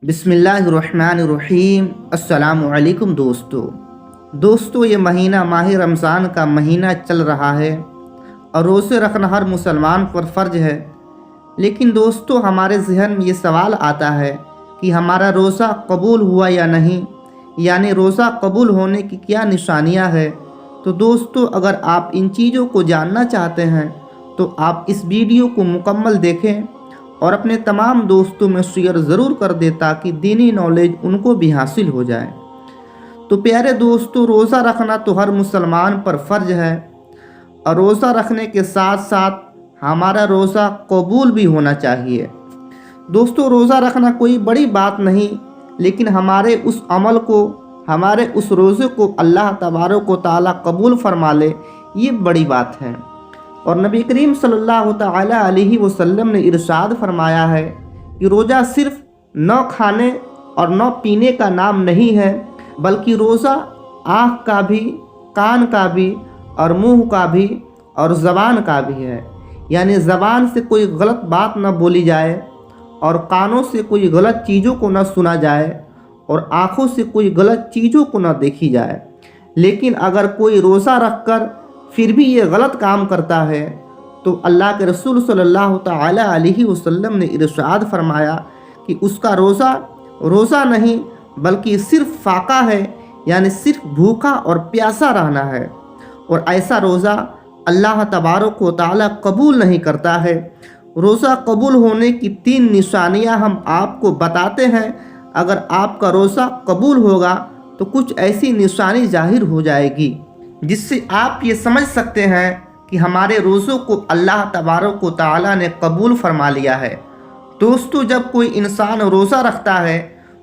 बिस्मिल्लाहिर्रहमानिर्रहीम। अस्सलामुअलैकुम दोस्तों, ये महीना माह रमज़ान का महीना चल रहा है और रोज़े रखना हर मुसलमान पर फ़र्ज है। लेकिन दोस्तों, हमारे ज़हन में ये सवाल आता है कि हमारा रोज़ा कबूल हुआ या नहीं, यानी रोज़ा कबूल होने की क्या निशानियाँ हैं। तो दोस्तों, अगर आप इन चीज़ों को जानना चाहते हैं तो आप इस वीडियो को मुकम्मल देखें और अपने तमाम दोस्तों में शेयर ज़रूर कर दें ताकि दीनी नॉलेज उनको भी हासिल हो जाए। तो प्यारे दोस्तों, रोज़ा रखना तो हर मुसलमान पर फ़र्ज है और रोज़ा रखने के साथ साथ हमारा रोज़ा कबूल भी होना चाहिए। दोस्तों, रोज़ा रखना कोई बड़ी बात नहीं, लेकिन हमारे उस अमल को, हमारे उस रोज़े को अल्लाह तबारक व तआला कबूल फरमा ले, ये बड़ी बात है। और नबी करीम सल्लल्लाहु तआला अलैहि वसल्लम ने इरशाद फरमाया है कि रोज़ा सिर्फ न खाने और न पीने का नाम नहीं है, बल्कि रोज़ा आँख का भी, कान का भी और मुंह का भी और ज़बान का भी है। यानी ज़बान से कोई गलत बात न बोली जाए और कानों से कोई गलत चीज़ों को न सुना जाए और आँखों से कोई गलत चीज़ों को न देखी जाए। लेकिन अगर कोई रोज़ा रख कर फिर भी ये गलत काम करता है तो अल्लाह के रसूल सल्लल्लाहु तआला अलैहि वसल्लम ने इरशाद फरमाया कि उसका रोज़ा नहीं बल्कि सिर्फ फाका है, यानी सिर्फ भूखा और प्यासा रहना है। और ऐसा रोज़ा अल्लाह तबारक व तआला कबूल नहीं करता है। रोज़ा कबूल होने की 3 निशानियां हम आपको बताते हैं। अगर आपका रोज़ा कबूल होगा तो कुछ ऐसी निशानी जाहिर हो जाएगी जिससे आप ये समझ सकते हैं कि हमारे रोज़ों को अल्लाह तबारक व तआला ने कबूल फरमा लिया है। दोस्तों, जब कोई इंसान रोज़ा रखता है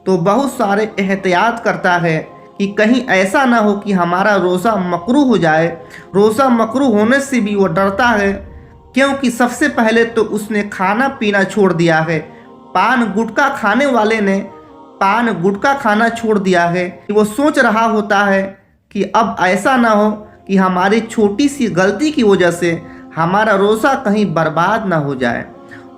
तो बहुत सारे एहतियात करता है कि कहीं ऐसा ना हो कि हमारा रोज़ा मकरूह हो जाए। रोज़ा मकरूह होने से भी वो डरता है, क्योंकि सबसे पहले तो उसने खाना पीना छोड़ दिया है। पान गुटखा खाने वाले ने पान गुटखा खाना छोड़ दिया है। वो सोच रहा होता है कि अब ऐसा ना हो कि हमारी छोटी सी गलती की वजह से हमारा रोज़ा कहीं बर्बाद ना हो जाए।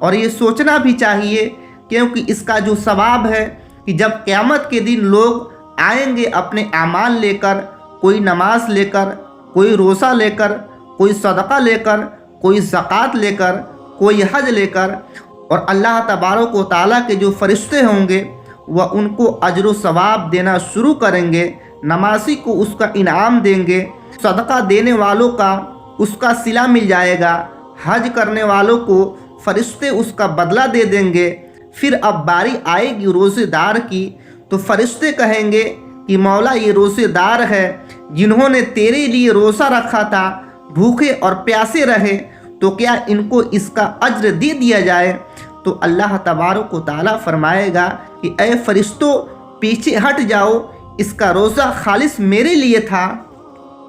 और ये सोचना भी चाहिए, क्योंकि इसका जो सवाब है कि जब क़यामत के दिन लोग आएंगे अपने अमाल लेकर, कोई नमाज लेकर, कोई रोज़ा लेकर, कोई सदका लेकर, कोई ज़कात लेकर, कोई हज लेकर, और अल्लाह तबारक व तआला के जो फरिश्ते होंगे वह उनको अजर व सवाब देना शुरू करेंगे। नमाजी को उसका इनाम देंगे, सदका देने वालों का उसका सिला मिल जाएगा, हज करने वालों को फरिश्ते उसका बदला दे देंगे। फिर अब बारी आएगी रोज़ेदार की, तो फरिश्ते कहेंगे कि मौला, ये रोज़ेदार है जिन्होंने तेरे लिए रोज़ा रखा था, भूखे और प्यासे रहे, तो क्या इनको इसका अज्र दे दिया जाए? तो अल्लाह तबारक व तआला फरमाएगा कि ऐ फरिश्तों, पीछे हट जाओ, इसका रोज़ा खालिस मेरे लिए था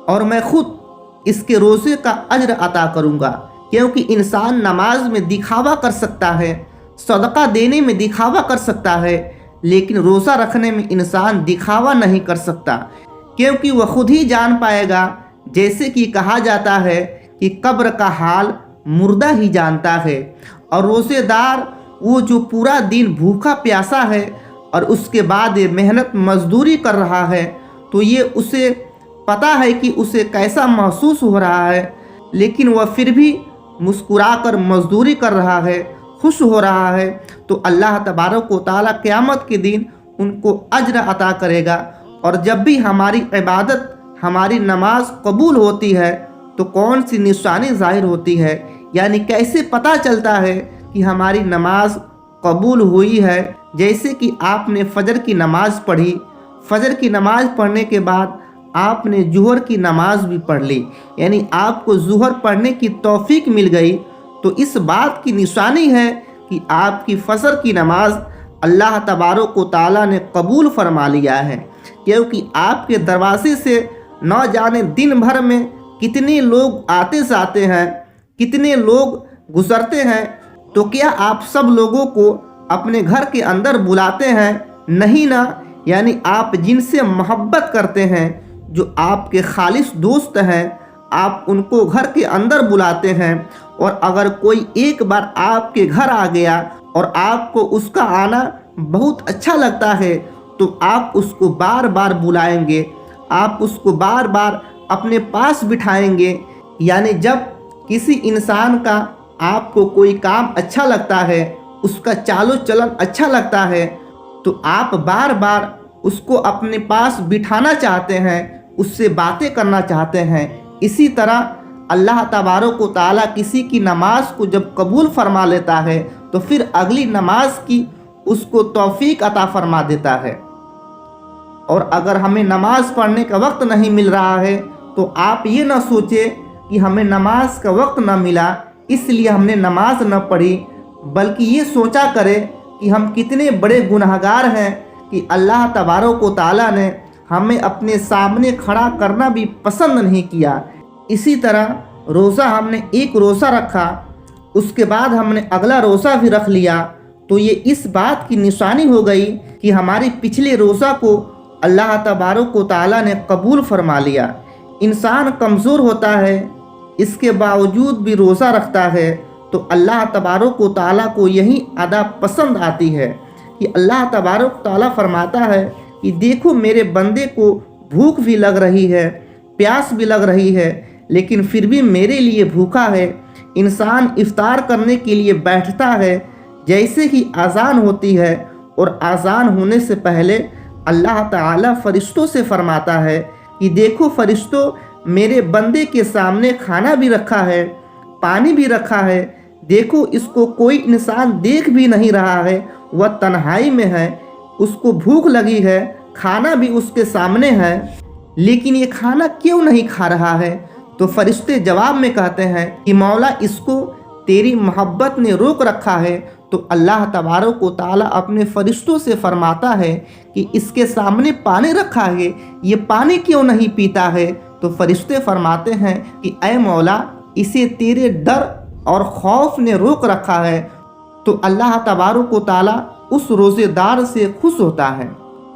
और मैं खुद इसके रोज़े का अज्र अता करूँगा। क्योंकि इंसान नमाज में दिखावा कर सकता है, सदका देने में दिखावा कर सकता है, लेकिन रोज़ा रखने में इंसान दिखावा नहीं कर सकता, क्योंकि वह खुद ही जान पाएगा। जैसे कि कहा जाता है कि कब्र का हाल मुर्दा ही जानता है। और रोज़ेदार वो जो पूरा दिन भूखा प्यासा है और उसके बाद ये मेहनत मजदूरी कर रहा है, तो ये उसे पता है कि उसे कैसा महसूस हो रहा है, लेकिन वह फिर भी मुस्कुराकर मजदूरी कर रहा है, खुश हो रहा है। तो अल्लाह तबारक व तआला क़यामत के दिन उनको अज्र अता करेगा। और जब भी हमारी इबादत, हमारी नमाज कबूल होती है तो कौन सी निशानी ज़ाहिर होती है, यानी कैसे पता चलता है कि हमारी नमाज कबूल हुई है? जैसे कि आपने फ़जर की नमाज़ पढ़ी, फ़जर की नमाज़ पढ़ने के बाद आपने ज़ुहर की नमाज़ भी पढ़ ली, यानी आपको ज़ुहर पढ़ने की तौफ़ीक मिल गई, तो इस बात की निशानी है कि आपकी फ़जर की नमाज अल्लाह तबारक व तआला ने कबूल फरमा लिया है। क्योंकि आपके दरवाजे से न जाने दिन भर में कितने लोग आते जाते हैं, कितने लोग गुज़रते हैं, तो क्या आप सब लोगों को अपने घर के अंदर बुलाते हैं? नहीं ना। यानी आप जिनसे मोहब्बत करते हैं, जो आपके खालिस दोस्त हैं, आप उनको घर के अंदर बुलाते हैं। और अगर कोई एक बार आपके घर आ गया और आपको उसका आना बहुत अच्छा लगता है तो आप उसको बार बार बुलाएंगे, आप उसको बार बार अपने पास बिठाएंगे। यानी जब किसी इंसान का आपको कोई काम अच्छा लगता है, उसका चालो चलन अच्छा लगता है, तो आप बार बार उसको अपने पास बिठाना चाहते हैं, उससे बातें करना चाहते हैं। इसी तरह अल्लाह तबारक व तआला किसी की नमाज को जब कबूल फरमा लेता है तो फिर अगली नमाज की उसको तौफीक अता फरमा देता है। और अगर हमें नमाज पढ़ने का वक्त नहीं मिल रहा है तो आप ये ना सोचें कि हमें नमाज का वक्त ना मिला इसलिए हमने नमाज न पढ़ी, बल्कि ये सोचा करें कि हम कितने बड़े गुनहगार हैं कि अल्लाह तबारक व तआला ने हमें अपने सामने खड़ा करना भी पसंद नहीं किया। इसी तरह रोज़ा हमने एक रोज़ा रखा, उसके बाद हमने अगला रोज़ा भी रख लिया, तो ये इस बात की निशानी हो गई कि हमारी पिछले रोज़ा को अल्लाह तबारक व तआला ने कबूल फरमा लिया। इंसान कमज़ोर होता है, इसके बावजूद भी रोज़ा रखता है, तो अल्लाह तबारक व तआला को यही अदा पसंद आती है कि अल्लाह तबारक व तआला फरमाता है कि देखो मेरे बंदे को भूख भी लग रही है, प्यास भी लग रही है, लेकिन फिर भी मेरे लिए भूखा है। इंसान इफ्तार करने के लिए बैठता है, जैसे ही आज़ान होती है और आज़ान होने से पहले अल्लाह ताला फरिश्तों से फरमाता है कि देखो फरिश्तों, मेरे बंदे के सामने खाना भी रखा है, पानी भी रखा है, देखो इसको कोई इंसान देख भी नहीं रहा है, वह तन्हाई में है, उसको भूख लगी है, खाना भी उसके सामने है, लेकिन ये खाना क्यों नहीं खा रहा है? तो फरिश्ते जवाब में कहते हैं कि मौला इसको तेरी मोहब्बत ने रोक रखा है। तो अल्लाह तबारक व तआला अपने फरिश्तों से फरमाता है कि इसके सामने पानी रखा है, ये पानी क्यों नहीं पीता है? तो फरिश्ते फरमाते हैं कि ऐ मौला, इसे तेरे डर और खौफ ने रोक रखा है। तो अल्लाह तबारक व तआला उस रोज़ेदार से खुश होता है।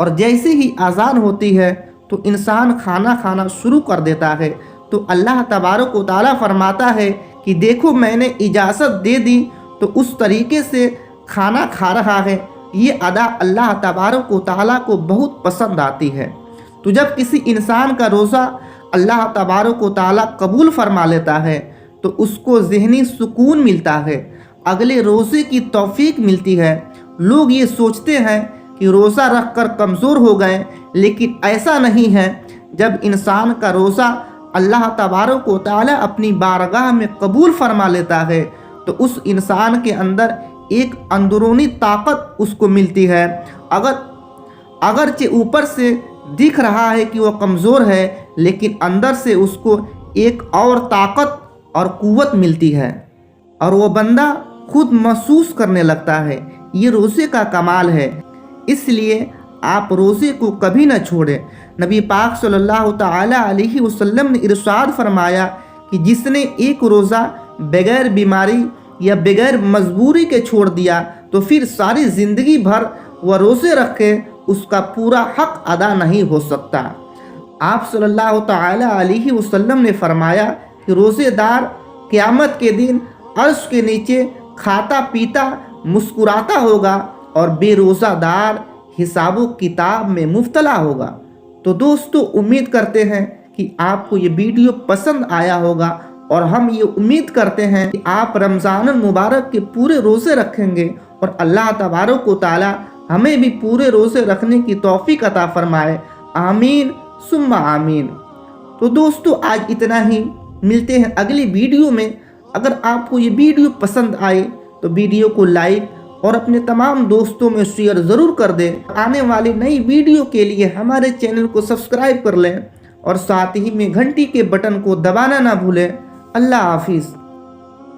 और जैसे ही आज़ान होती है तो इंसान खाना खाना शुरू कर देता है, तो अल्लाह तबारक व तआला फरमाता है कि देखो मैंने इजाज़त दे दी तो उस तरीके से खाना खा रहा है। ये अदा अल्लाह तबारक व तआला को बहुत पसंद आती है। तो जब किसी इंसान का रोज़ा अल्लाह तबारक व तआला कबूल फरमा लेता है तो उसको ज़हनी सुकून मिलता है, अगले रोज़े की तौफीक मिलती है। लोग ये सोचते हैं कि रोज़ा रख कर कमज़ोर हो गए, लेकिन ऐसा नहीं है। जब इंसान का रोज़ा अल्लाह तबारक व तआला अपनी बारगाह में कबूल फरमा लेता है तो उस इंसान के अंदर एक अंदरूनी ताकत उसको मिलती है। अगरचे ऊपर से दिख रहा है कि वह कमज़ोर है, लेकिन अंदर से उसको एक और ताकत और कुव्वत मिलती है और वह बंदा खुद महसूस करने लगता है। ये रोज़े का कमाल है, इसलिए आप रोज़े को कभी न छोड़ें। नबी पाक सल्लल्लाहु ताला अलैहि वसल्लम ने इरशाद फरमाया कि जिसने एक रोज़ा बगैर बीमारी या बगैर मजबूरी के छोड़ दिया तो फिर सारी ज़िंदगी भर वह रोज़े रखे उसका पूरा हक अदा नहीं हो सकता। आप सल्लल्लाहु ताला अलैहि वसल्लम ने फरमाया कि रोज़ेदार क़यामत के दिन अर्श के नीचे खाता पीता मुस्कुराता होगा और बेरोज़ादार हिसाबो किताब में मुब्तला होगा। तो दोस्तों, उम्मीद करते हैं कि आपको ये वीडियो पसंद आया होगा और हम ये उम्मीद करते हैं कि आप रमज़ान मुबारक के पूरे रोज़े रखेंगे और अल्लाह तबारक व तआला हमें भी पूरे रोज़े रखने की तौफीक अता फरमाए। आमीन सुम्मा आमीन। तो दोस्तों, आज इतना ही, मिलते हैं अगली वीडियो में। अगर आपको ये वीडियो पसंद आए तो वीडियो को लाइक और अपने तमाम दोस्तों में शेयर ज़रूर कर दें। आने वाली नई वीडियो के लिए हमारे चैनल को सब्सक्राइब कर लें और साथ ही में घंटी के बटन को दबाना ना भूलें। अल्लाह हाफिज़।